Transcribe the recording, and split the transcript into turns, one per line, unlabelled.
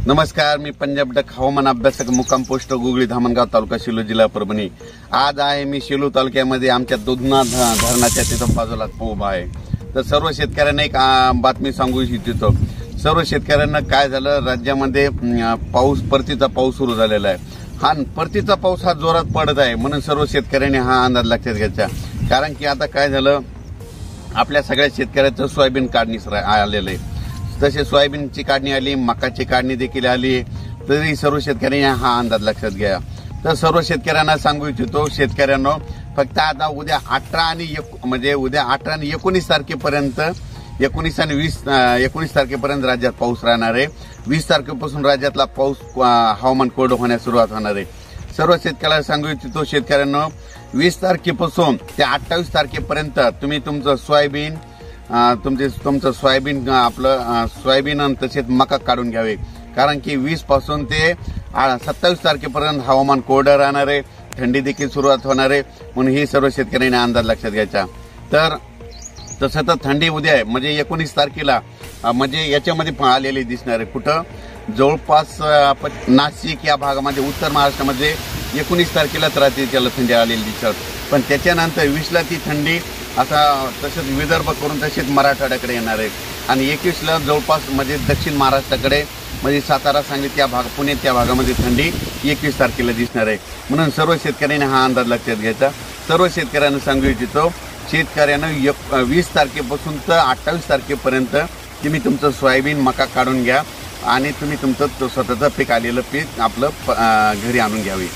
नमस्कार, मी पंजाब डक हवामान अभ्यासक मुक्काम पोस्ट गुगळी धामणगाव तालुका शिलो जिल्हा परभणी। आज आहे मी शिलो तालुक्यामध्ये आमच्या दुधना धरणाच्या तिथं बाजूला उभा आहे। तर सर्व शेतकऱ्यांना एक बातमी सांगू इच्छितो। सर्व शेतकऱ्यांना काय झालं, राज्यामध्ये परतीचा पाऊस सुरू झालेला आहे। हा परतीचा पाऊस हा जोरात पडत आहे, म्हणून सर्व शेतकऱ्यांनी हा अंदाज लक्षात घ्यायचा। कारण की आता काय झालं, आपल्या सगळ्या शेतकऱ्याचं सोयाबीन काढणीस आलेलं आहे। तसे सोयाबीनची काढणी आली, मकाची काढणी देखील आली, तरी सर्व शेतकऱ्यांनी हा अंदाज लक्षात घ्या। तर सर्व शेतकऱ्यांना सांगू इच्छितो, शेतकऱ्यांनो फक्त आता उद्या 18 आणि म्हणजे उद्या 18 आणि 19 तारखेपर्यंत 19 आणि 19 तारखेपर्यंत राज्यात पाऊस राहणार आहे। 20 तारखेपासून राज्यातला पाऊस हवामान कोरडं होण्यास सुरुवात होणार आहे। सर्व शेतकऱ्यांना सांगू इच्छितो, शेतकऱ्यांनो 20 तारखेपासून ते 28 तारखेपर्यंत तुम्ही तुमचं सोयाबीन तुमचं सोयाबीन आपलं सोयाबीन आणि तसेच मका काढून घ्यावे। कारण की 20 पासून ते 27 तारखेपर्यंत हवामान कोरडं राहणार आहे, थंडी देखील सुरुवात होणार आहे, म्हणून ही सर्व शेतकऱ्यांनी अंदाज लक्षात घ्यायचा। तर तसं तर थंडी उद्या आहे, म्हणजे 19 तारखेला म्हणजे याच्यामध्ये आलेली दिसणार आहे। कुठं जवळपास नाशिक या भागामध्ये उत्तर महाराष्ट्रामध्ये 19 तारखेलाच रात्रीच्याला थंडी आलेली दिसत, पण त्याच्यानंतर 20ला ती थंडी आता तसेच विदर्भ करून तसेच मराठवाड्याकडे येणार आहे आणि 21ला जवळपास म्हणजे दक्षिण महाराष्ट्राकडे म्हणजे सातारा, सांगली त्या भाग, पुणे त्या भागामध्ये थंडी 21 तारखेला दिसणार आहे। म्हणून सर्व शेतकऱ्यांनी हा अंदाज लक्षात घ्यायचा। सर्व शेतकऱ्यांना सांगू इच्छितो, शेतकऱ्यांना 20 तारखेपासून तर 28 तारखेपर्यंत तुम्ही तुमचं सोयाबीन मका काढून घ्या आणि तुम्ही तुमचं स्वतःचं पीक आलेलं पीक आपलं घरी आणून घ्यावे।